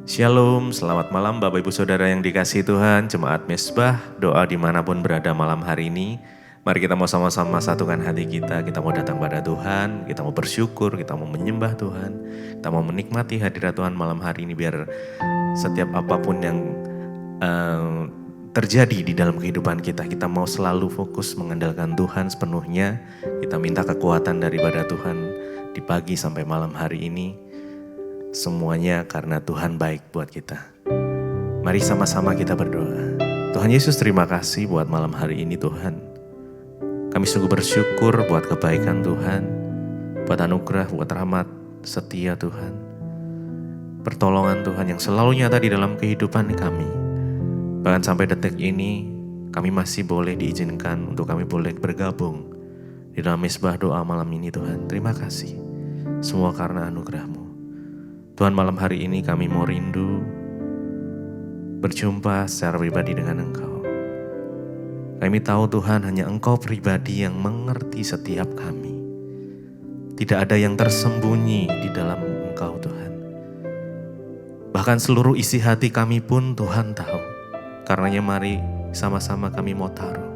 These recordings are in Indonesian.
Shalom, selamat malam Bapak Ibu Saudara yang dikasihi Tuhan, Jemaat Mesbah, doa dimanapun berada malam hari ini. Mari kita mau sama-sama satukan hati kita mau datang pada Tuhan, kita mau bersyukur, kita mau menyembah Tuhan, kita mau menikmati hadirat Tuhan malam hari ini biar setiap apapun yang terjadi di dalam kehidupan kita mau selalu fokus mengandalkan Tuhan sepenuhnya. Kita minta kekuatan daripada Tuhan di pagi sampai malam hari ini. Semuanya karena Tuhan baik buat kita. Mari sama-sama kita berdoa. Tuhan Yesus, terima kasih buat malam hari ini Tuhan. Kami sungguh bersyukur buat kebaikan Tuhan, buat anugerah, buat rahmat setia Tuhan. Pertolongan Tuhan yang selalu nyata di dalam kehidupan kami. Bahkan sampai detik ini kami masih boleh diizinkan untuk kami boleh bergabung di dalam mesbah doa malam ini Tuhan. Terima kasih. Semua karena anugerah-Mu. Tuhan, malam hari ini kami mau rindu berjumpa secara pribadi dengan Engkau. Kami tahu Tuhan hanya Engkau pribadi yang mengerti setiap kami. Tidak ada yang tersembunyi di dalam Engkau Tuhan. Bahkan seluruh isi hati kami pun Tuhan tahu. Karenanya mari sama-sama kami mau taruh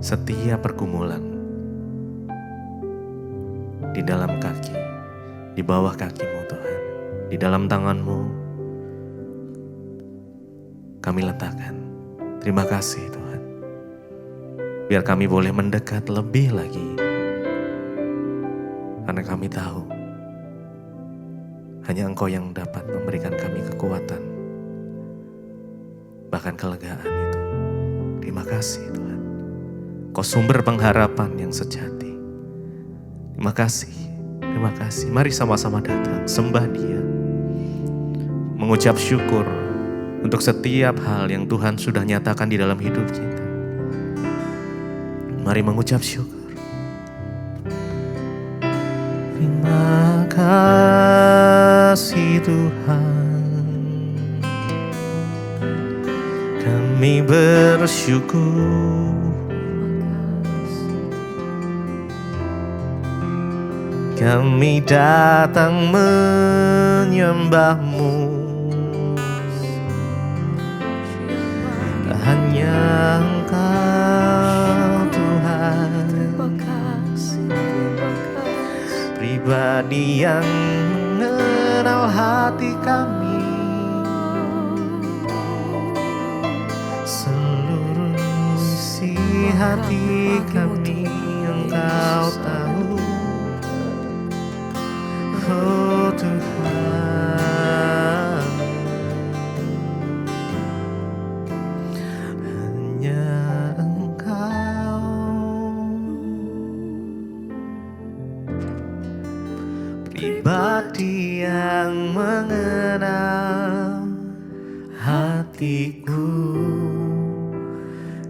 setiap pergumulan di dalam kaki, di bawah kaki-Mu Tuhan, di dalam tangan-Mu kami letakkan. Terima kasih Tuhan. Biar kami boleh mendekat lebih lagi. Karena kami tahu hanya Engkau yang dapat memberikan kami kekuatan, bahkan kelegaan itu. Terima kasih Tuhan. Kau sumber pengharapan yang sejati. Terima kasih. Terima kasih. Mari sama-sama datang, sembah Dia. Mengucap syukur untuk setiap hal yang Tuhan sudah nyatakan di dalam hidup kita. Mari mengucap syukur. Terima kasih Tuhan. Kami bersyukur. Kami datang menyembah-Mu. Hanya Engkau Tuhan. Terima kasih. Pribadi yang mengenal hati kami. Seluruh isi hati kami Engkau tahu. Oh Tuhan, hanya Engkau. Pribadi yang mengenal hatiku.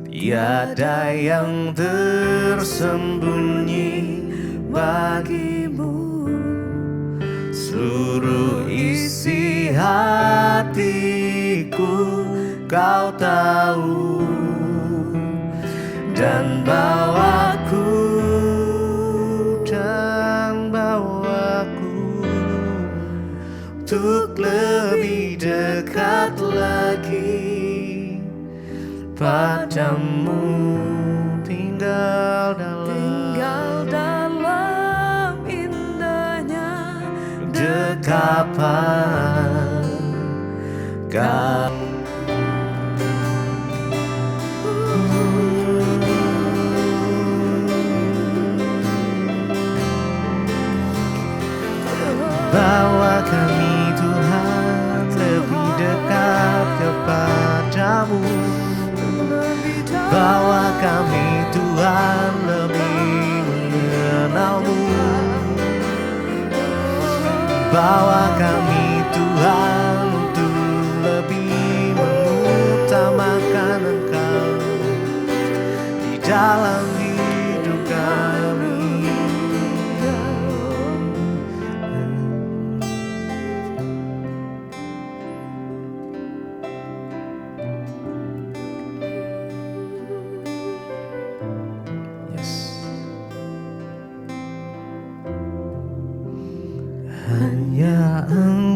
Tiada yang tersembunyi bagi-Mu. Seluruh isi hatiku Kau tahu. Dan bawaku untuk lebih dekat lagi padamu. Tinggal dalam indahnya dekapan Kamu. Bawa kami Tuhan lebih dekat kepadamu. Bawa kami Tuhan lebih mengenal-Mu. Bawa kami Tuhan untuk lebih mengutamakan Engkau di dalam hidup kami. Hanya Engkau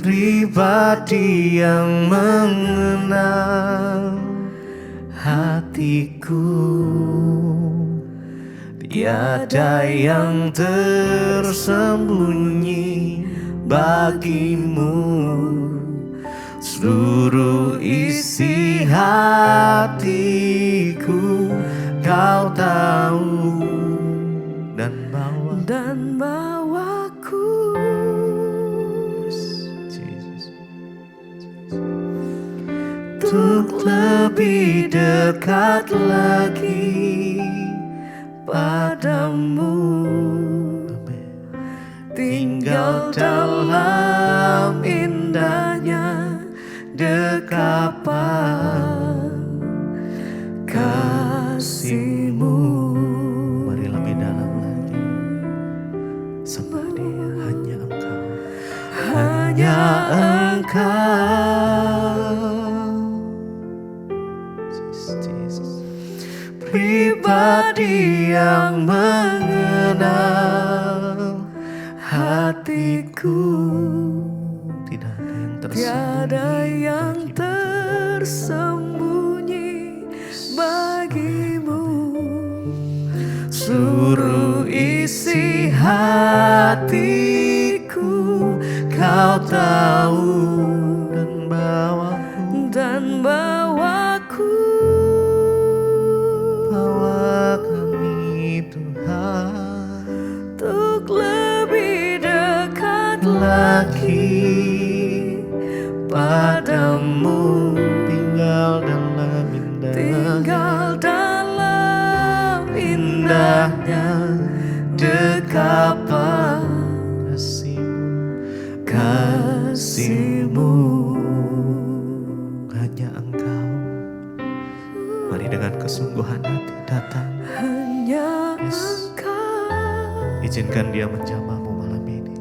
pribadi yang mengenal hatiku. Tiada yang tersembunyi bagimu, seluruh isi hatiku kau tahu, dan bawaku untuk lebih dekat lagi padamu, tinggal dalam indahnya dekapan kasih-Mu. Mari lebih dalam lagi, sembah Dia, hanya Engkau, hanya Engkau, Jesus. Pribadi yang mengenal hatiku. Tiada yang tersembunyi bagimu, seluruh isi hatiku kau tahu, dan bawaku bawa kami Tuhan untuk lebih dekat lagi padamu, tinggal dalam indahnya dekapan kasih-Mu. Hanya Engkau. Mari dengan kesungguhan hati datang. Hanya Engkau. Izinkan Dia menjamahmu malam ini.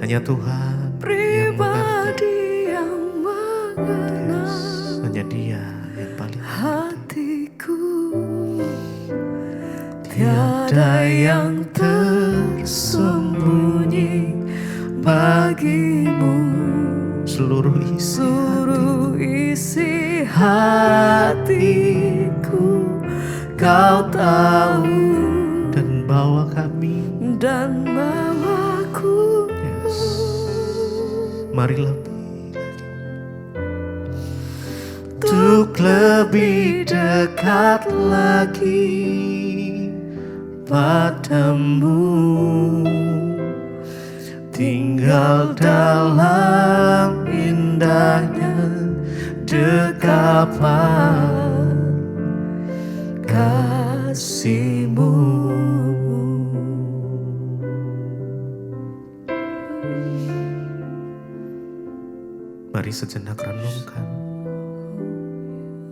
Hanya Tuhan pribadi yang mengenal. Hanya Dia yang paling hatiku. Tiada yang tersembunyi bagimu, seluruh isi hatiku kau tahu, dan bawa kami, dan bawaku. Yes. Mari lebih lagi untuk lebih dekat lagi padamu, tinggal dalam indahnya dekapan kasih-Mu. Mari sejenak renungkan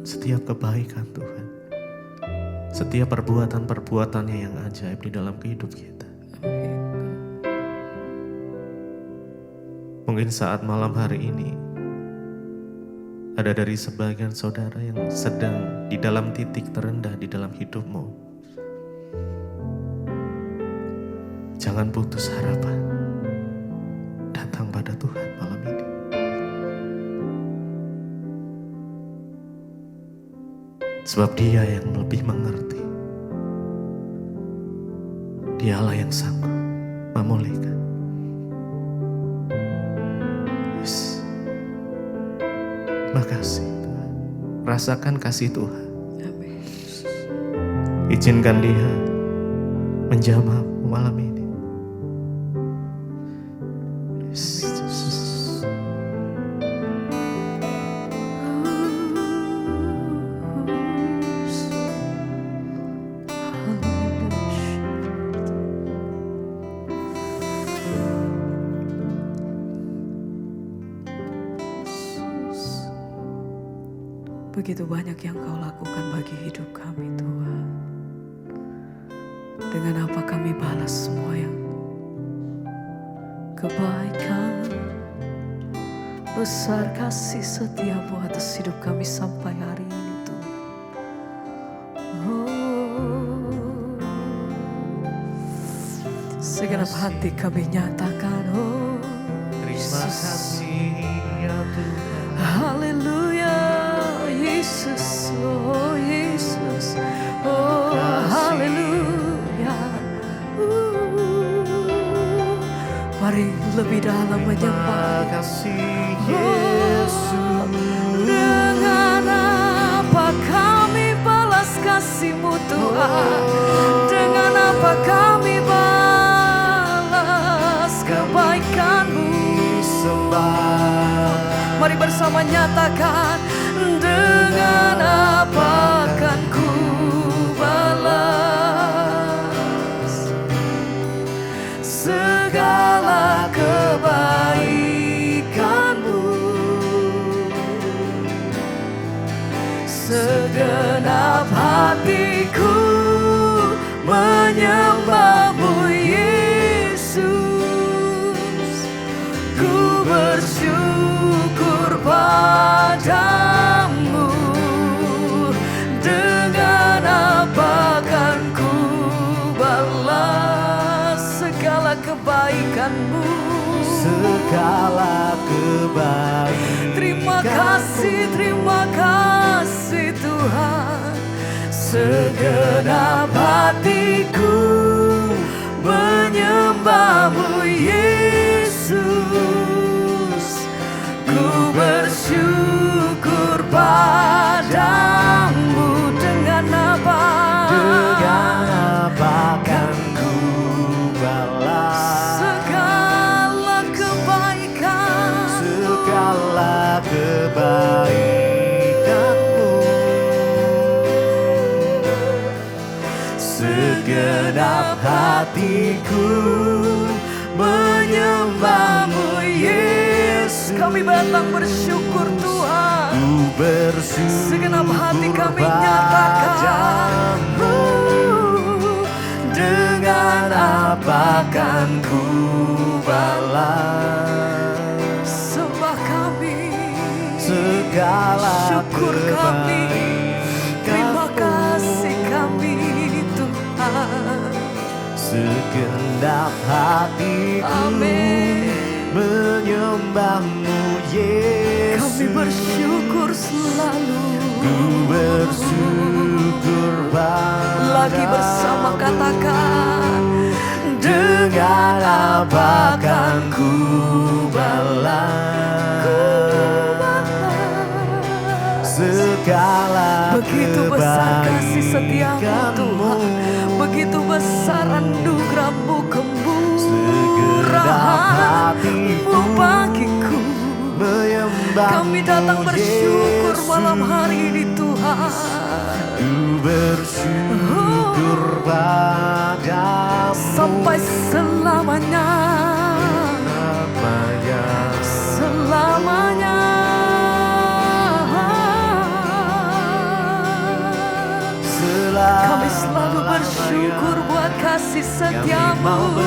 setiap kebaikan Tuhan, setiap perbuatan-perbuatannya yang ajaib di dalam kehidupan kita. Mungkin saat malam hari ini ada dari sebagian saudara yang sedang di dalam titik terendah di dalam hidupmu. Jangan putus harapan. Datang pada Tuhan malam ini. Sebab Dia yang lebih mengerti. Dialah yang sanggup memulihkan. Yes. Makasih Tuhan. Rasakan kasih Tuhan. Amin. Izinkan Dia menjamah malam ini. Yes. Begitu banyak yang Kau lakukan bagi hidup kami Tuhan. Dengan apa kami balas semua yang kebaikan, besar kasih setia-Mu atas hidup kami sampai hari ini Tuhan. Segenap hati kami nyatakan Yesus. ya Tuhan. Haleluya, Yesus, oh Yesus, oh haleluya. Mari lebih dalam menyembah. Terima kasih Oh, dengan apa kami balas kasih-Mu Tuhan? Dengan apa kami balas kebaikan-Mu? Mari bersama nyatakan, dengan apa akan ku balas segala kebaikan-Mu? Segenap hatiku menyembah-Mu Yesus. Ku bersyukur padamu. Dengan apa kan ku balas segala kebaikan-Mu? segala kebaikan. Terima kasih Tuhan. Segenap hatiku menyembah-Mu Yesus. Ku bersyukur padamu. Dengan apa? Dengan apa kan ku balas Segala kebaikan. segala kebaikan-Mu? Segenap hatiku menyembah-Mu Yesus. Kami datang bersyukur Tuhan. Ku bersyukur Segenap hati kami nyatakan, dengan apa kan ku balas sembah kami, segala syukur kami, terima kebaikan-Mu? kasih kami Tuhan. Segenap hatiku Amin. menyembah-Mu Yesus. Kami bersyukur selalu. Ku bersyukur Lagi bersama katakan, dengan apa kan ku balas segala begitu besar kasih setiamu kebaikan-Mu. Tuhan, begitu besar anugerah-Mu, Segenap hatiku kemurahan-Mu bagiku. menyembah-Mu Kami datang bersyukur Yesus. malam hari ini Tuhan. Ku bersyukur padamu Sampai selamanya, namanya. selamanya. Kami selalu bersyukur buat kasih setiamu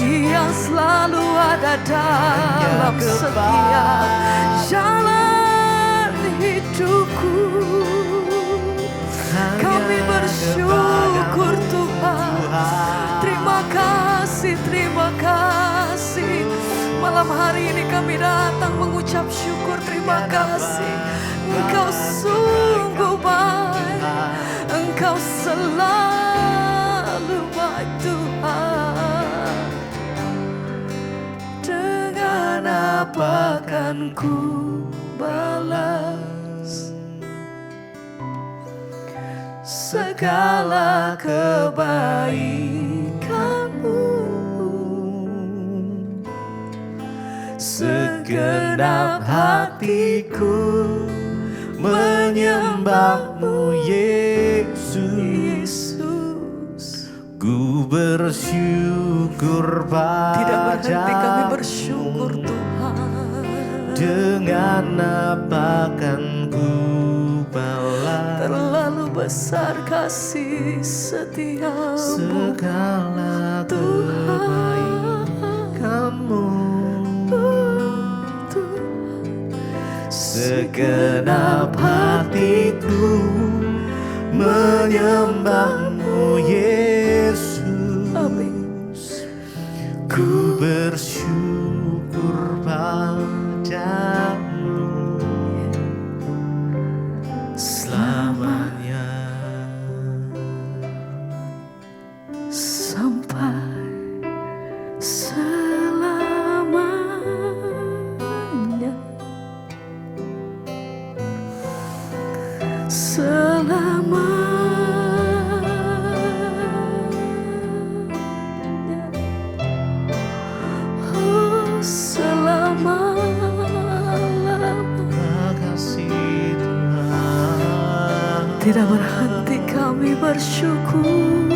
yang selalu ada dalam setiap jalan hidupku. Kami bersyukur Tuhan. Terima kasih. Malam hari ini kami datang mengucap syukur, terima kasih. Engkau sungguh baik, Engkau selalu baik Tuhan. Dengan apa kan ku balas segala kebaikan-Mu? Segenap hatiku menyembah-Mu Yesus. Ku bersyukur Tidak berhenti kami padamu. bersyukur Tuhan. Dengan apa kan ku balas Terlalu besar kasih setiamu segala kebaikan-Mu. Segenap hatiku menyembah-Mu Yesus. Amin. Ku bersyukur bersyukur padamu selamanya. Sampai selamanya, selamanya, oh selama-lamanya. Kasih Tuhan Tidak berhenti kami bersyukur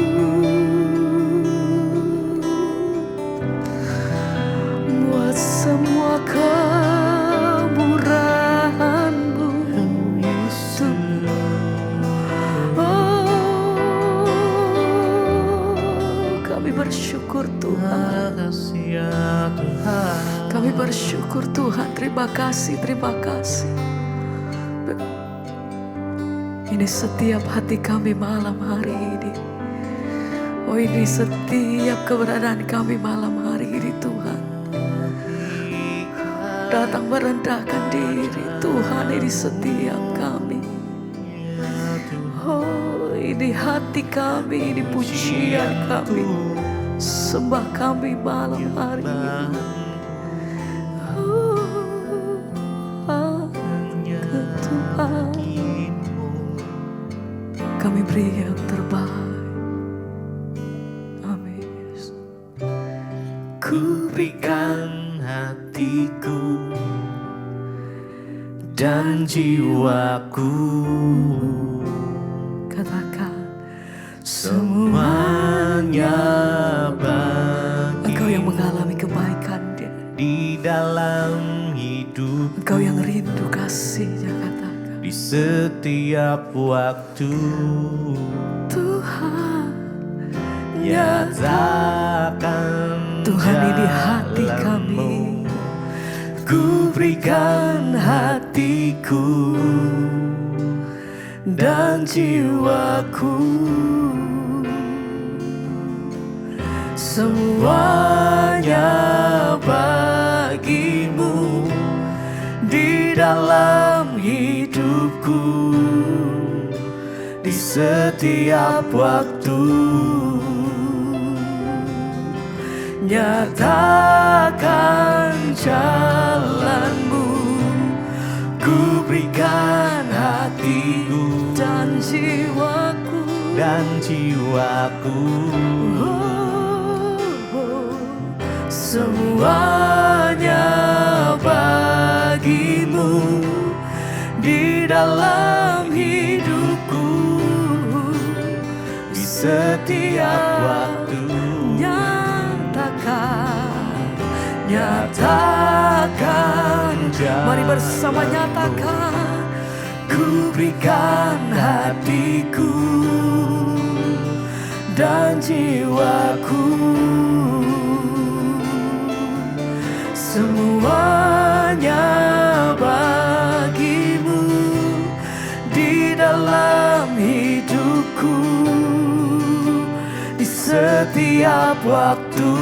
buat semua kemurahan-Mu, Yesus. oh kami bersyukur Tuhan. Kasih ya Tuhan. Kami bersyukur Tuhan. Terima kasih, terima kasih. Ini setiap hati kami malam hari ini. Oh, ini setiap keberadaan kami malam hari ini Tuhan. Datang merendahkan diri Tuhan, ini setiap kami. Oh, ini hati kami, ini pujian kami, sembah kami malam hari ini. Oh, Tuhan, kami beri yang terbaik. Amin. Ku berikan hatiku dan jiwaku, Katakan semuanya bagi Engkau yang mengalami kebaikan di dalam hidup, Engkau yang rindu kasihnya, katakan di setiap waktu. Tuhan, Nyatakan Tuhan, ini hati kami. Ku berikan hatiku dan jiwaku, semuanya bagimu di dalam hidupku, di setiap waktu. Nyatakan jalanmu, ku berikan hatiku dan jiwaku, semuanya bagimu di dalam hidupku, di setiap waktu. Nyatakan jalanmu, mari bersama nyatakan. ku berikan hatiku dan jiwaku, semuanya bagimu di dalam hidupku, di setiap waktu.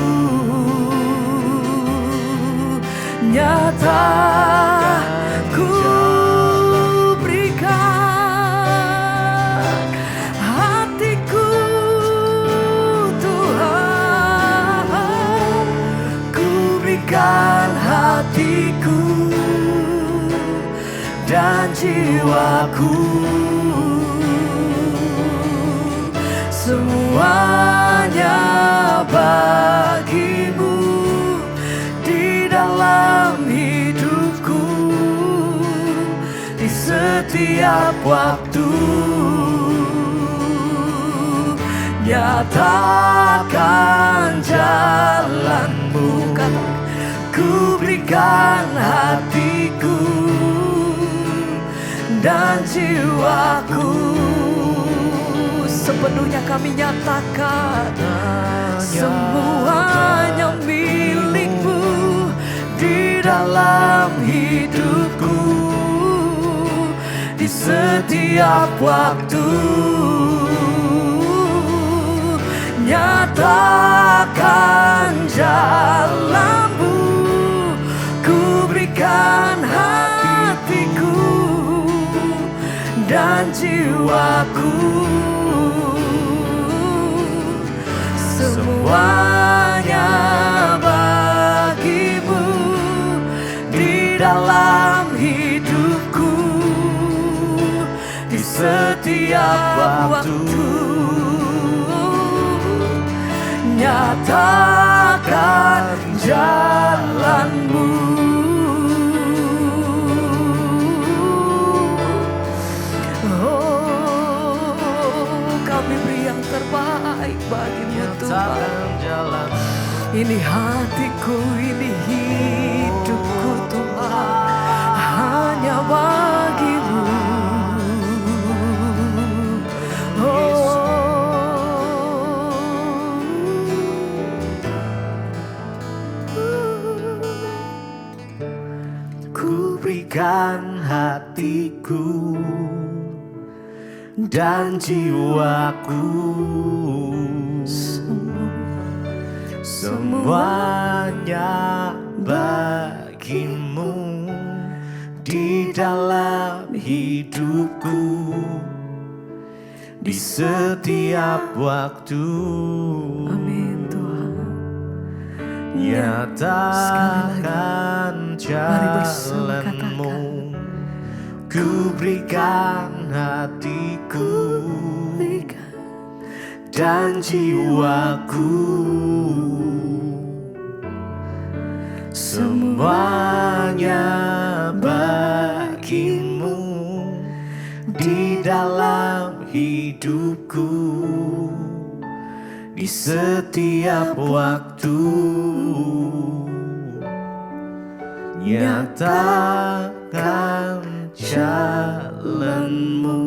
Nyatakan ku berikan hatiku, Tuhan, ku berikan hatiku dan jiwaku, semuanya bagimu di dalam hidupku, di setiap waktu. Nyatakan jalanmu, ku berikan hatiku dan jiwaku, Sepenuhnya kami nyatakan, semuanya milik-Mu di dalam hidupku, di setiap waktu. Nyatakan jalanmu, jiwaku, semuanya bagimu di dalam hidupku, di setiap waktu. Nyatakan jalanmu, oh kami beri yang terbaik bagimu Tuhan. Ini hatiku, ini hidupku Tuhan, hanya bagimu. Berikan hatiku dan jiwaku, semuanya bagimu di dalam hidupku, di setiap waktu. Amin Tuhan. Nyatakan jalanmu, ku berikan hatiku dan jiwaku, semuanya bagimu di dalam hidupku, di setiap waktu. Nyatakan jalanmu.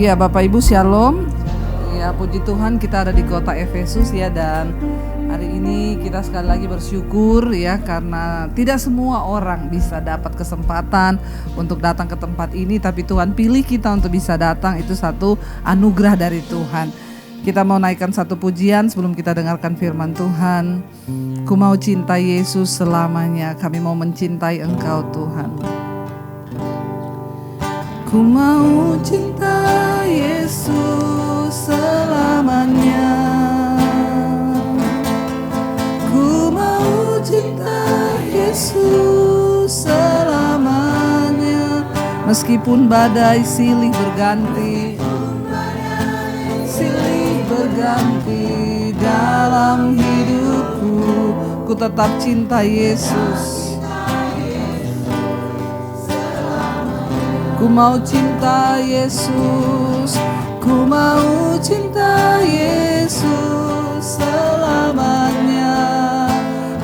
Iya Bapak Ibu Shalom. Ya puji Tuhan kita ada di kota Efesus ya, dan Hari ini kita sekali lagi bersyukur ya, karena tidak semua orang bisa dapat kesempatan untuk datang ke tempat ini, tapi Tuhan pilih kita untuk bisa datang, itu satu anugerah dari Tuhan. Kita mau naikkan satu pujian sebelum kita dengarkan firman Tuhan. Ku mau cintai Yesus selamanya, kami mau mencintai Engkau Tuhan. Ku mau cintai Yesus selamanya. Ku mau cintai Yesus selamanya. Meskipun badai silih berganti, silih berganti dalam hidupku, ku tetap cinta Yesus. Ku mau cinta Yesus, ku mau cinta Yesus selamanya.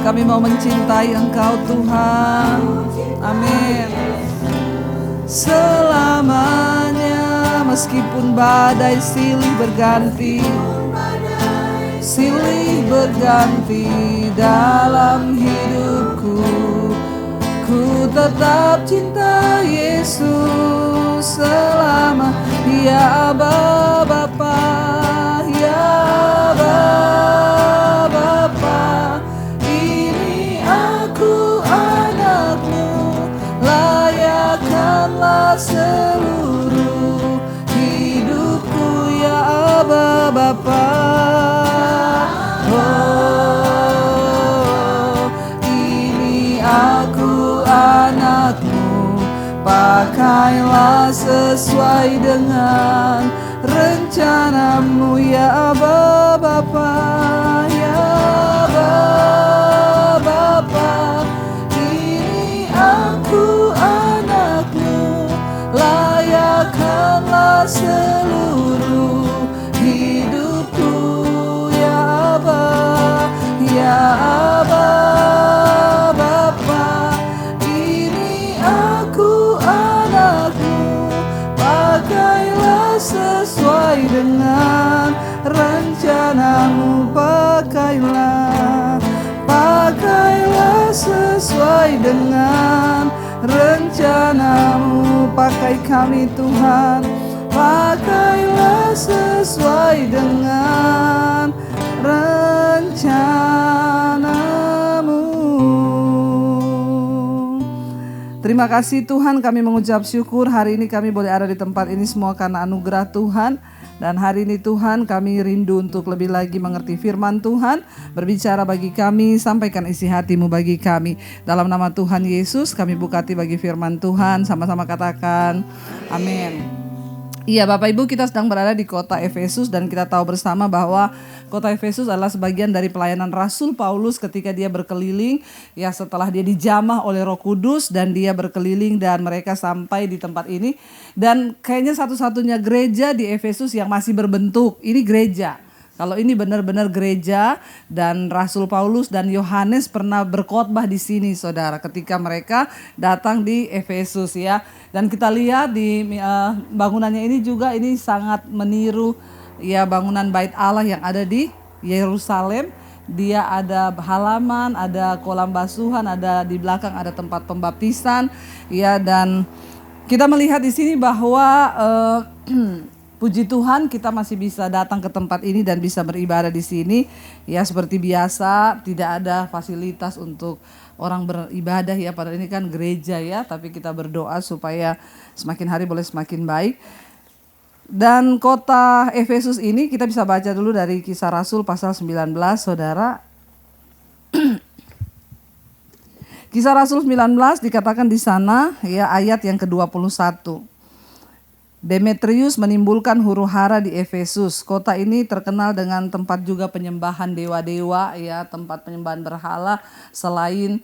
Kami mau mencintai Engkau Tuhan, amin. Selamanya, meskipun badai silih berganti, silih berganti dalam hidupku, ku tetap cinta Yesus selama. Ya Aba Bapa, ya Aba Bapa, ini aku anakmu, layakkanlah seluruh hidupku. Ya Aba Bapa, oh, ini aku anakmu, pakailah sesuai dengan rencanamu. Ya Aba Bapa, ya Aba Bapa, ini aku anakmu, layakkanlah seluruh hidupku. Ya Aba, ya Aba Bapa, ini aku anakmu, pakailah sesuai dengan rencanamu. Pakailah, pakailah sesuai dengan rencanamu. Pakai kami Tuhan, pakailah sesuai dengan rencanamu. Terima kasih Tuhan, kami mengucap syukur hari ini kami boleh ada di tempat ini semua karena anugerah Tuhan. Dan hari ini Tuhan kami rindu untuk lebih lagi mengerti firman Tuhan. Berbicara bagi kami, sampaikan isi hatimu bagi kami. Dalam nama Tuhan Yesus kami buka hati bagi firman Tuhan. Sama-sama katakan amin. Iya Bapak Ibu, kita sedang berada di kota Efesus dan kita tahu bersama bahwa kota Efesus adalah sebagian dari pelayanan Rasul Paulus ketika dia berkeliling. Ya, setelah dia dijamah oleh Roh Kudus dan dia berkeliling dan mereka sampai di tempat ini. Dan kayaknya satu-satunya gereja di Efesus yang masih berbentuk, ini gereja. Kalau ini benar-benar gereja, dan Rasul Paulus dan Yohanes pernah berkhotbah di sini saudara ketika mereka datang di Efesus ya. Dan kita lihat di bangunannya ini juga ini sangat meniru ya bangunan Bait Allah yang ada di Yerusalem. Dia ada halaman, ada kolam basuhan, ada di belakang ada tempat pembaptisan ya. Dan kita melihat di sini bahwa puji Tuhan kita masih bisa datang ke tempat ini dan bisa beribadah di sini. Ya seperti biasa, tidak ada fasilitas untuk orang beribadah ya. Padahal ini kan gereja ya, tapi kita berdoa supaya semakin hari boleh semakin baik. Dan kota Efesus ini kita bisa baca dulu dari Kisah Rasul pasal 19 saudara. Kisah Rasul 19 dikatakan di sana ya ayat yang ke-21. Demetrius menimbulkan huru-hara di Efesus. Kota ini terkenal dengan tempat juga penyembahan dewa-dewa ya, tempat penyembahan berhala. Selain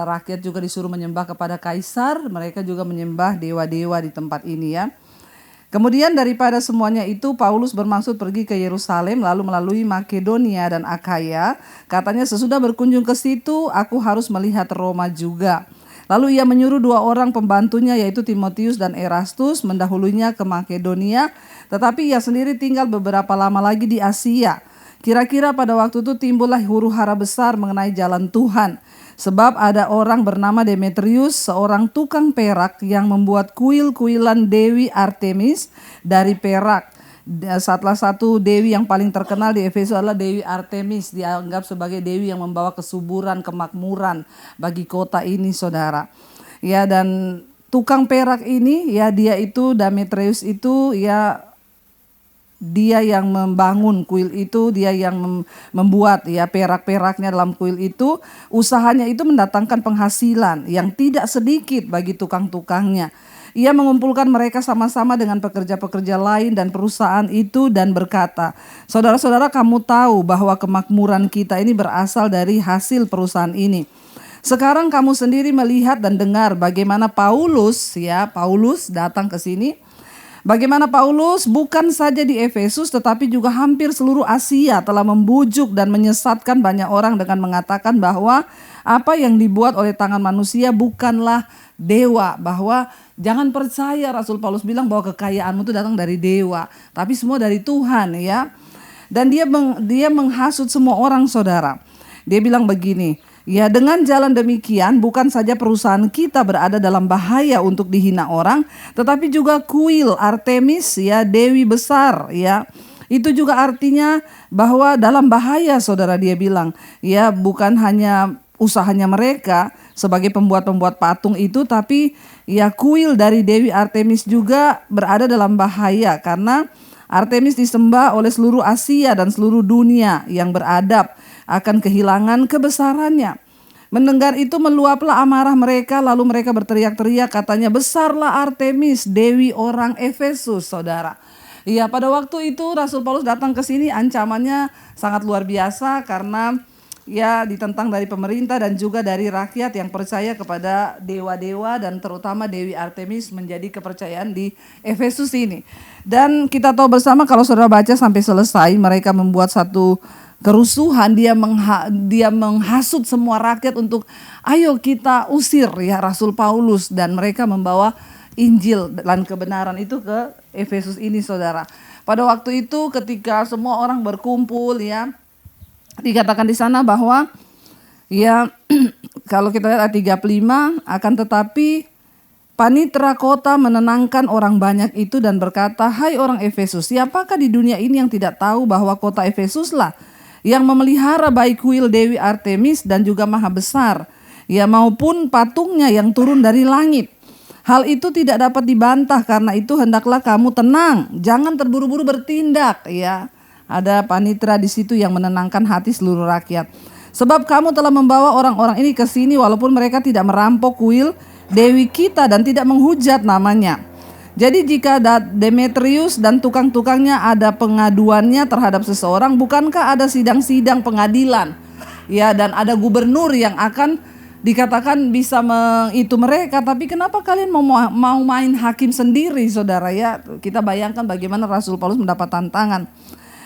rakyat juga disuruh menyembah kepada kaisar, mereka juga menyembah dewa-dewa di tempat ini ya. Kemudian daripada semuanya itu Paulus bermaksud pergi ke Yerusalem lalu melalui Makedonia dan Akhaya. Katanya sesudah berkunjung ke situ aku harus melihat Roma juga. Lalu ia menyuruh 2 orang pembantunya yaitu Timotius dan Erastus mendahulunya ke Makedonia. Tetapi ia sendiri tinggal beberapa lama lagi di Asia. Kira-kira pada waktu itu timbullah huru-hara besar mengenai jalan Tuhan. Sebab ada orang bernama Demetrius, seorang tukang perak yang membuat kuil-kuilan Dewi Artemis dari perak. Salah satu dewi yang paling terkenal di Efesus adalah Dewi Artemis. Dianggap sebagai dewi yang membawa kesuburan, kemakmuran bagi kota ini, saudara. Ya, dan tukang perak ini, ya dia itu Demetrius itu, ya dia yang membangun kuil itu, dia yang membuat ya perak-peraknya dalam kuil itu. Usahanya itu mendatangkan penghasilan yang tidak sedikit bagi tukang-tukangnya. Ia mengumpulkan mereka sama-sama dengan pekerja-pekerja lain dan perusahaan itu dan berkata, saudara-saudara, kamu tahu bahwa kemakmuran kita ini berasal dari hasil perusahaan ini. Sekarang kamu sendiri melihat dan dengar bagaimana Paulus datang ke sini. Bagaimana Paulus bukan saja di Efesus tetapi juga hampir seluruh Asia telah membujuk dan menyesatkan banyak orang dengan mengatakan bahwa apa yang dibuat oleh tangan manusia bukanlah dewa. Bahwa jangan percaya, Rasul Paulus bilang bahwa kekayaanmu itu datang dari dewa, tapi semua dari Tuhan, ya. Dan dia menghasut semua orang, saudara. Dia bilang begini, ya, dengan jalan demikian bukan saja perusahaan kita berada dalam bahaya untuk dihina orang, tetapi juga kuil Artemis, ya, dewi besar, ya. Itu juga artinya bahwa dalam bahaya, saudara. Dia bilang, ya, bukan hanya usahanya mereka sebagai pembuat-pembuat patung itu, tapi ya kuil dari Dewi Artemis juga berada dalam bahaya karena Artemis disembah oleh seluruh Asia dan seluruh dunia yang beradab akan kehilangan kebesarannya. Mendengar itu meluaplah amarah mereka, lalu mereka berteriak-teriak, katanya, besarlah Artemis, dewi orang Efesus, saudara. Ya, pada waktu itu Rasul Paulus datang ke sini, ancamannya sangat luar biasa karena ya ditentang dari pemerintah dan juga dari rakyat yang percaya kepada dewa-dewa dan terutama Dewi Artemis menjadi kepercayaan di Efesus ini. Dan kita tahu bersama kalau saudara baca sampai selesai, mereka membuat satu kerusuhan, dia menghasut semua rakyat untuk ayo kita usir ya Rasul Paulus, dan mereka membawa Injil dan kebenaran itu ke Efesus ini, saudara. Pada waktu itu ketika semua orang berkumpul, ya, dikatakan di sana bahwa ya kalau kita lihat ayat 35, akan tetapi panitera kota menenangkan orang banyak itu dan berkata, hai orang Efesus, siapakah di dunia ini yang tidak tahu bahwa kota Efesuslah yang memelihara baik kuil Dewi Artemis dan juga Maha Besar, ya, maupun patungnya yang turun dari langit. Hal itu tidak dapat dibantah, karena itu hendaklah kamu tenang, jangan terburu-buru bertindak, ya. Ada panitera di situ yang menenangkan hati seluruh rakyat. Sebab kamu telah membawa orang-orang ini ke sini walaupun mereka tidak merampok kuil dewi kita dan tidak menghujat namanya. Jadi jika Demetrius dan tukang-tukangnya ada pengaduannya terhadap seseorang, bukankah ada sidang-sidang pengadilan? Ya, dan ada gubernur yang akan dikatakan bisa itu mereka, tapi kenapa kalian mau main hakim sendiri, saudara, ya? Kita bayangkan bagaimana Rasul Paulus mendapat tantangan.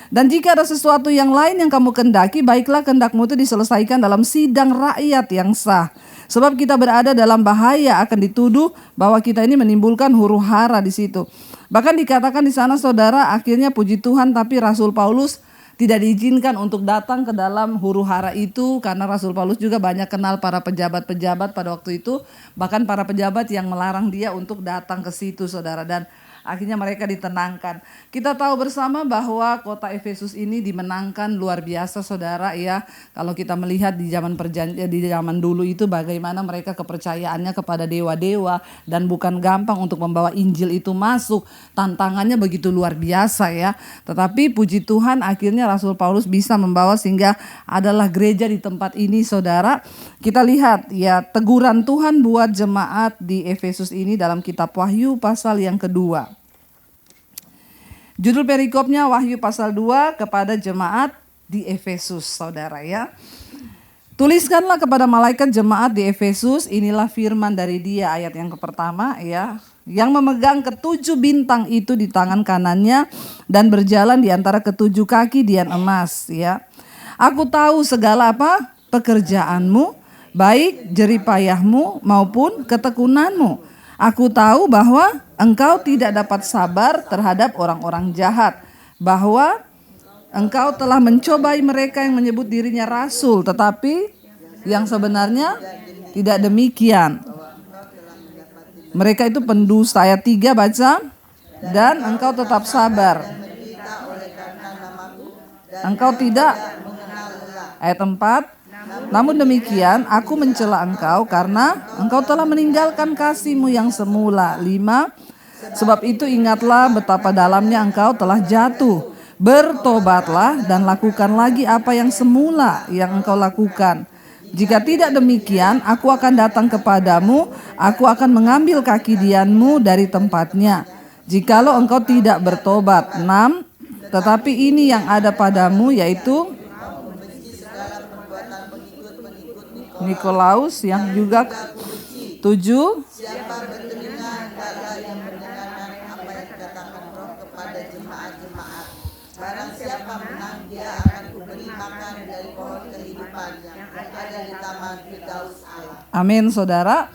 Dan jika ada sesuatu yang lain yang kamu kendaki, baiklah kehendakmu itu diselesaikan dalam sidang rakyat yang sah. Sebab kita berada dalam bahaya akan dituduh bahwa kita ini menimbulkan huru-hara di situ. Bahkan dikatakan di sana, saudara, akhirnya puji Tuhan, tapi Rasul Paulus tidak diizinkan untuk datang ke dalam huru-hara itu karena Rasul Paulus juga banyak kenal para pejabat-pejabat pada waktu itu, bahkan para pejabat yang melarang dia untuk datang ke situ, saudara, dan akhirnya mereka ditenangkan. Kita tahu bersama bahwa kota Efesus ini dimenangkan luar biasa, saudara, ya. Kalau kita melihat di zaman perjanjian, di zaman dulu itu bagaimana mereka kepercayaannya kepada dewa-dewa dan bukan gampang untuk membawa Injil itu masuk. Tantangannya begitu luar biasa, ya. Tetapi puji Tuhan akhirnya Rasul Paulus bisa membawa sehingga adalah gereja di tempat ini, saudara. Kita lihat ya teguran Tuhan buat jemaat di Efesus ini dalam kitab Wahyu pasal yang kedua. Judul perikopnya Wahyu pasal 2 kepada jemaat di Efesus, saudara, ya. Tuliskanlah kepada malaikat jemaat di Efesus, inilah firman dari dia, ayat yang pertama, ya, yang memegang ketujuh bintang itu di tangan kanannya dan berjalan di antara ketujuh kaki dian emas, ya. Aku tahu segala apa? Pekerjaanmu, baik jeripayahmu maupun ketekunanmu. Aku tahu bahwa engkau tidak dapat sabar terhadap orang-orang jahat, bahwa Engkau telah mencobai mereka yang menyebut dirinya rasul, tetapi yang sebenarnya tidak demikian. Mereka itu pendusta. Ayat 3 baca. Dan engkau tetap sabar. Engkau tidak. Ayat 4. Namun demikian aku mencela engkau karena engkau telah meninggalkan kasih-Mu yang semula. 5. Sebab itu ingatlah betapa dalamnya engkau telah jatuh. Bertobatlah dan lakukan lagi apa yang semula yang engkau lakukan. Jika tidak demikian, aku akan datang kepadamu, aku akan mengambil kaki dianmu dari tempatnya. Jikalau engkau tidak bertobat. 6. Tetapi ini yang ada padamu, yaitu Nikolaus yang juga 7. Siapa bertelinga hendaklah ia mendengarkan apa yang dikatakan Roh kepada jemaat-jemaat. Barang siapa menang, dia akan kuberi makan dari pohon kehidupan yang ada di taman Firdaus Allah. Amin, saudara.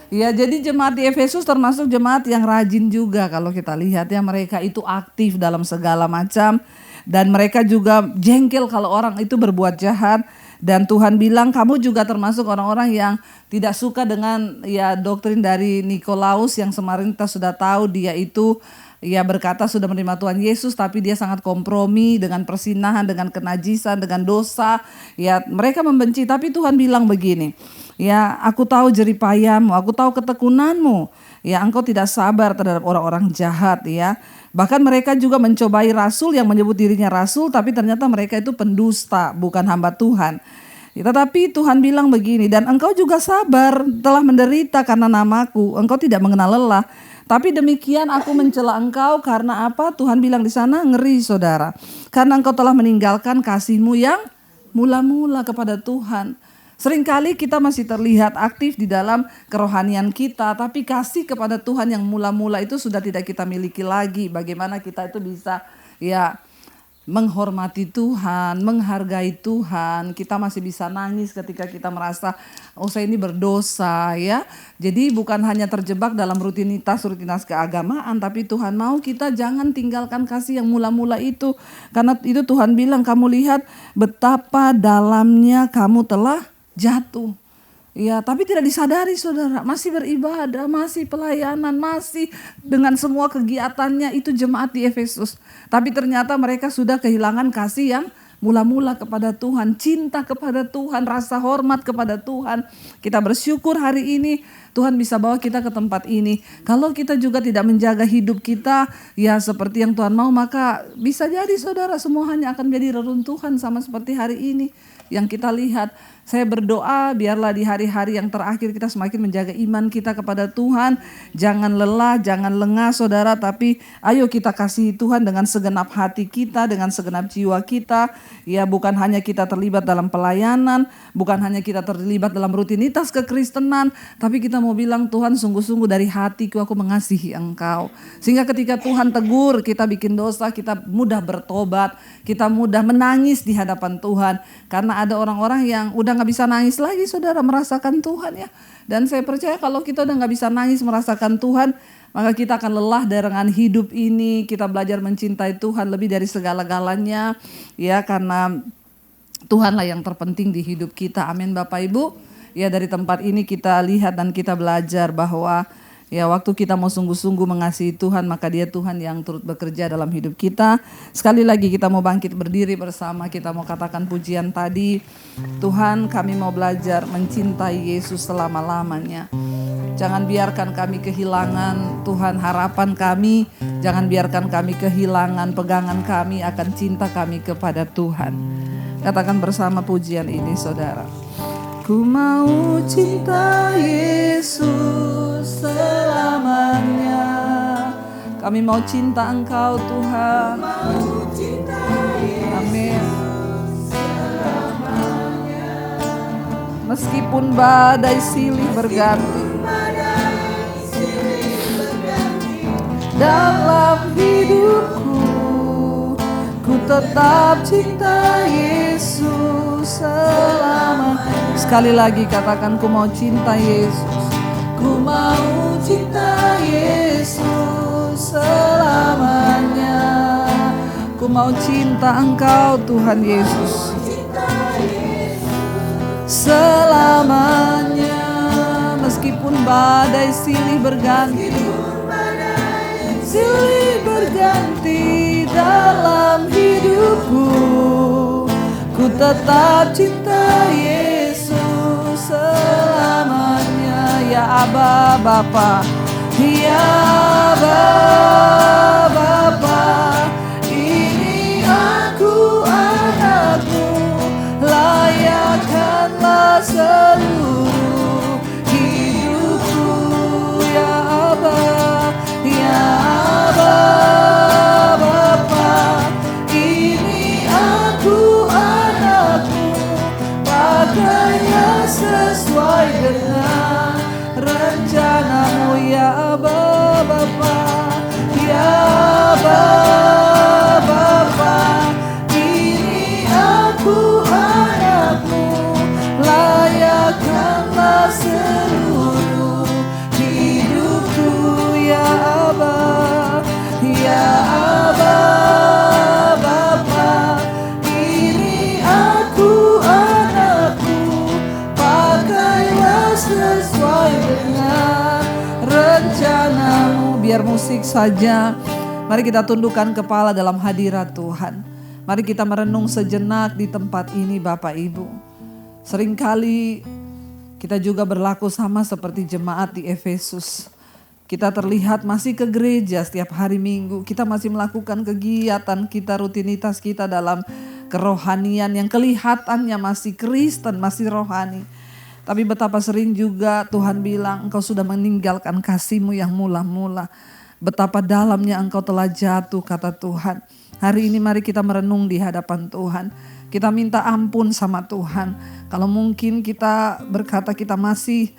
Ya, jadi jemaat di Efesus termasuk jemaat yang rajin juga kalau kita lihat ya, mereka itu aktif dalam segala macam dan mereka juga jengkel kalau orang itu berbuat jahat. Dan Tuhan bilang kamu juga termasuk orang-orang yang tidak suka dengan ya doktrin dari Nikolaus yang kemarin kita sudah tahu dia itu ya berkata sudah menerima Tuhan Yesus tapi dia sangat kompromi dengan persinahan, dengan kenajisan, dengan dosa. Ya mereka membenci, tapi Tuhan bilang begini, ya aku tahu jeripayahmu, aku tahu ketekunanmu. Ya engkau tidak sabar terhadap orang-orang jahat ya. Bahkan mereka juga mencobai rasul yang menyebut dirinya rasul, tapi ternyata mereka itu pendusta, bukan hamba Tuhan. Ya, tetapi Tuhan bilang begini, dan engkau juga sabar telah menderita karena namaku, engkau tidak mengenal lelah. Tapi demikian aku mencela engkau karena apa? Tuhan bilang di sana, ngeri saudara. Karena engkau telah meninggalkan kasih-Mu yang mula-mula kepada Tuhan. Seringkali kita masih terlihat aktif di dalam kerohanian kita, tapi kasih kepada Tuhan yang mula-mula itu sudah tidak kita miliki lagi. Bagaimana kita itu bisa ya menghormati Tuhan, menghargai Tuhan. Kita masih bisa nangis ketika kita merasa oh saya ini berdosa ya. Jadi bukan hanya terjebak dalam rutinitas keagamaan, tapi Tuhan mau kita jangan tinggalkan kasih yang mula-mula itu. Karena itu Tuhan bilang kamu lihat betapa dalamnya kamu telah jatuh. Ya, tapi tidak disadari saudara, masih beribadah, masih pelayanan, masih dengan semua kegiatannya itu jemaat di Efesus. Tapi ternyata mereka sudah kehilangan kasih yang mula-mula kepada Tuhan, cinta kepada Tuhan, rasa hormat kepada Tuhan. Kita bersyukur hari ini Tuhan bisa bawa kita ke tempat ini. Kalau kita juga tidak menjaga hidup kita ya seperti yang Tuhan mau, maka bisa jadi saudara semuanya akan menjadi reruntuhan sama seperti hari ini yang kita lihat. Saya berdoa biarlah di hari-hari yang terakhir kita semakin menjaga iman kita kepada Tuhan. Jangan lelah, jangan lengah saudara, tapi ayo kita kasihi Tuhan dengan segenap hati kita, dengan segenap jiwa kita. Ya bukan hanya kita terlibat dalam pelayanan, bukan hanya kita terlibat dalam rutinitas kekristenan, tapi kita mau bilang Tuhan sungguh-sungguh dari hatiku aku mengasihi Engkau. Sehingga ketika Tuhan tegur kita bikin dosa, kita mudah bertobat, kita mudah menangis di hadapan Tuhan. Karena ada orang-orang yang udah gak bisa nangis lagi saudara merasakan Tuhan ya. Dan saya percaya kalau kita udah gak bisa nangis merasakan Tuhan, maka kita akan lelah dengan hidup ini. Kita belajar mencintai Tuhan lebih dari segala-galanya ya, karena Tuhanlah yang terpenting di hidup kita. Amin Bapak Ibu. Ya dari tempat ini kita lihat dan kita belajar bahwa ya waktu kita mau sungguh-sungguh mengasihi Tuhan, maka Dia Tuhan yang turut bekerja dalam hidup kita. Sekali lagi kita mau bangkit berdiri bersama, kita mau katakan pujian tadi. Tuhan, kami mau belajar mencintai Yesus selama-lamanya. Jangan biarkan kami kehilangan Tuhan harapan kami. Jangan biarkan kami kehilangan pegangan kami akan cinta kami kepada Tuhan. Katakan bersama pujian ini saudara. Ku mau cinta Yesus selamanya. Kami mau cinta Engkau Tuhan. Amin. Meskipun badai silih berganti dalam hidupku, ku tetap cinta Yesus selamanya. Sekali lagi katakan, ku mau cinta Yesus. Ku mau cinta Yesus selamanya. Ku mau cinta Engkau Tuhan Yesus selamanya, meskipun badai silih berganti dalam hidupku, ku tetap cinta Yesus selamanya. Ya Aba Bapa, ya Aba Bapa, ini aku anakmu, layakkanlah seluruh hidupku. Ya Aba, ya Aba Bapa, ini aku anakmu, pakailah sesuai dengan rencanamu. Ya Aba Bapa, ya Aba Bapa, ini aku anakmu, layakkanlah seluruh hidupku. Ya Aba, ya Aba Bapa, ini aku anakmu, pakailah sesuai dengan rencanamu. Biar musik saja, mari kita tundukkan kepala dalam hadirat Tuhan. Mari kita merenung sejenak di tempat ini Bapak Ibu. Seringkali kita juga berlaku sama seperti jemaat di Efesus. Kita terlihat masih ke gereja setiap hari Minggu. Kita masih melakukan kegiatan kita, rutinitas kita dalam kerohanian yang kelihatannya masih Kristen, masih rohani. Tapi betapa sering juga Tuhan bilang, engkau sudah meninggalkan kasih-Mu yang mula-mula. Betapa dalamnya engkau telah jatuh, kata Tuhan. Hari ini mari kita merenung di hadapan Tuhan. Kita minta ampun sama Tuhan. Kalau mungkin kita berkata kita masih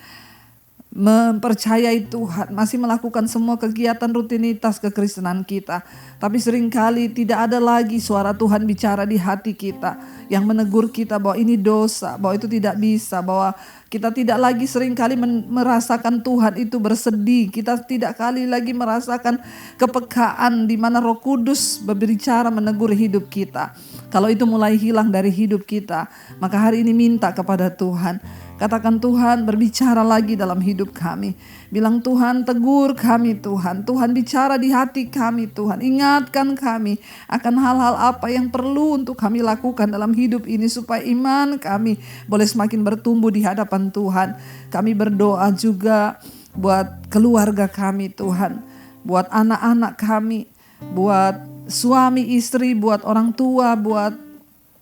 mempercayai Tuhan, masih melakukan semua kegiatan rutinitas kekristenan kita, tapi seringkali tidak ada lagi suara Tuhan bicara di hati kita yang menegur kita bahwa ini dosa, bahwa itu tidak bisa, bahwa kita tidak lagi seringkali merasakan Tuhan itu bersedih. Kita tidak kali lagi merasakan kepekaan di mana Roh Kudus berbicara menegur hidup kita. Kalau itu mulai hilang dari hidup kita, maka hari ini minta kepada Tuhan. Katakan, Tuhan berbicara lagi dalam hidup kami. Bilang, Tuhan tegur kami Tuhan. Tuhan bicara di hati kami Tuhan. Ingatkan kami akan hal-hal apa yang perlu untuk kami lakukan dalam hidup ini. Supaya iman kami boleh semakin bertumbuh di hadapan Tuhan. Kami berdoa juga buat keluarga kami Tuhan. Buat anak-anak kami. Buat suami istri, buat orang tua, buat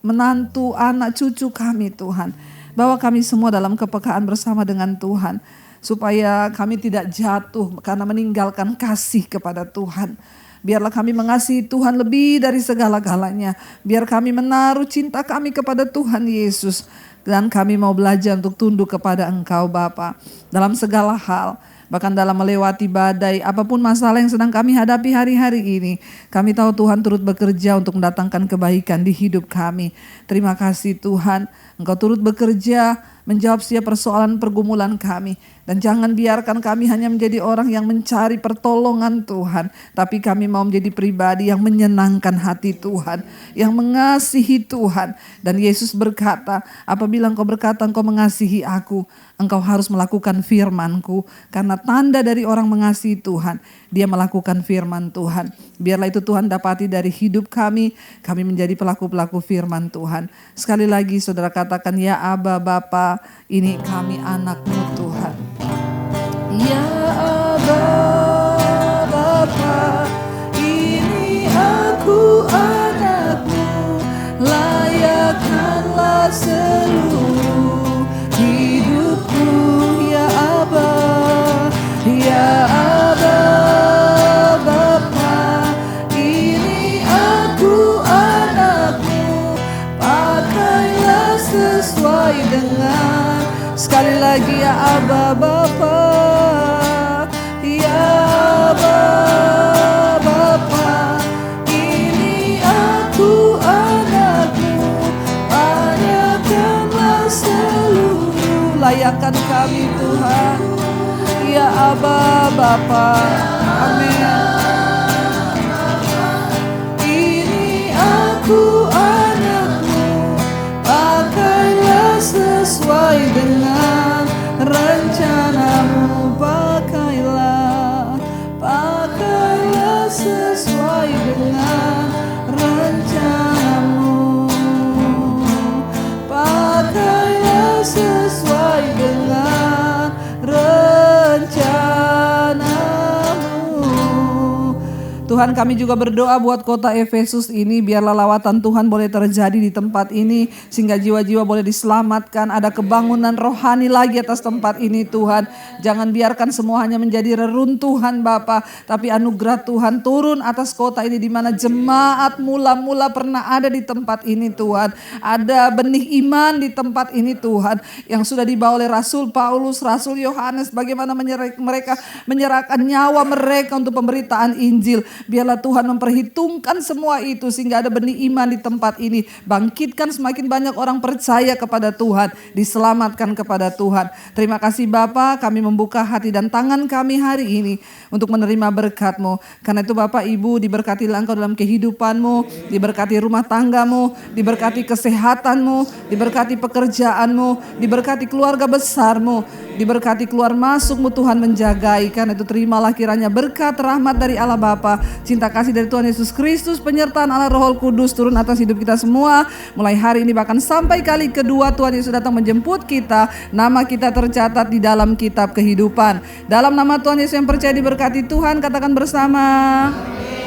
menantu, anak cucu kami Tuhan. Bawa kami semua dalam kepekaan bersama dengan Tuhan. Supaya kami tidak jatuh karena meninggalkan kasih kepada Tuhan. Biarlah kami mengasihi Tuhan lebih dari segala-galanya. Biar kami menaruh cinta kami kepada Tuhan Yesus. Dan kami mau belajar untuk tunduk kepada Engkau Bapa dalam segala hal. Bahkan dalam melewati badai, apapun masalah yang sedang kami hadapi hari-hari ini, kami tahu Tuhan turut bekerja untuk mendatangkan kebaikan di hidup kami. Terima kasih Tuhan, Engkau turut bekerja menjawab setiap persoalan pergumulan kami. Dan jangan biarkan kami hanya menjadi orang yang mencari pertolongan Tuhan, tapi kami mau menjadi pribadi yang menyenangkan hati Tuhan, yang mengasihi Tuhan. Dan Yesus berkata, apabila Engkau berkata Engkau mengasihi aku, Engkau harus melakukan firman-Ku. Karena tanda dari orang mengasihi Tuhan, dia melakukan firman Tuhan. Biarlah itu Tuhan dapati dari hidup kami menjadi pelaku-pelaku firman Tuhan. Sekali lagi saudara katakan, ya Aba Bapa, ini kami anak-Mu Tuhan. Ya Aba Bapa, ini aku anak-Mu, layakkanlah seluruh hidupku. Ya Aba, ya Aba Bapa, ini aku anak-Mu, pakailah sesuai dengan. Sekali lagi, ya Aba Bapa, ya Aba Bapa, ini aku anak-Mu, layakkanlah seluruh. Layakkan kami Tuhan, ya Aba Bapa. Amin. Ini Aku anakmu, pakailah sesuai dengan rencanamu. Pakailah sesuai dengan rencanamu. Pakailah sesuai dengan rencanamu. Tuhan, kami juga berdoa buat kota Efesus ini, biarlah lawatan Tuhan boleh terjadi di tempat ini, sehingga jiwa-jiwa boleh diselamatkan, ada kebangunan rohani lagi atas tempat ini Tuhan. Jangan biarkan semua hanya menjadi reruntuhan Bapa, tapi anugerah Tuhan turun atas kota ini, di mana jemaat mula-mula pernah ada di tempat ini Tuhan. Ada benih iman di tempat ini Tuhan, yang sudah dibawa oleh Rasul Paulus, Rasul Yohanes, bagaimana mereka menyerahkan nyawa mereka untuk pemberitaan Injil. Biarlah Tuhan memperhitungkan semua itu, sehingga ada benih iman di tempat ini. Bangkitkan semakin banyak orang percaya kepada Tuhan, diselamatkan kepada Tuhan. Terima kasih Bapa, kami membuka hati dan tangan kami hari ini untuk menerima berkat-Mu. Karena itu Bapak Ibu, diberkatilah Engkau dalam kehidupan-Mu, diberkati rumah tangga-Mu, diberkati kesehatan-Mu, diberkati pekerjaan-Mu, diberkati keluarga besar-Mu, diberkati keluar masuk-Mu Tuhan menjagai. Karena itu terimalah kiranya berkat rahmat dari Allah Bapa, cinta kasih dari Tuhan Yesus Kristus, penyertaan Allah Roh Kudus turun atas hidup kita semua, mulai hari ini bahkan sampai kali kedua Tuhan Yesus datang menjemput kita. Nama kita tercatat di dalam kitab kehidupan. Dalam nama Tuhan Yesus yang percaya diberkati Tuhan, katakan bersama.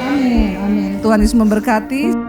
Amin. Amin. Tuhan Yesus memberkati.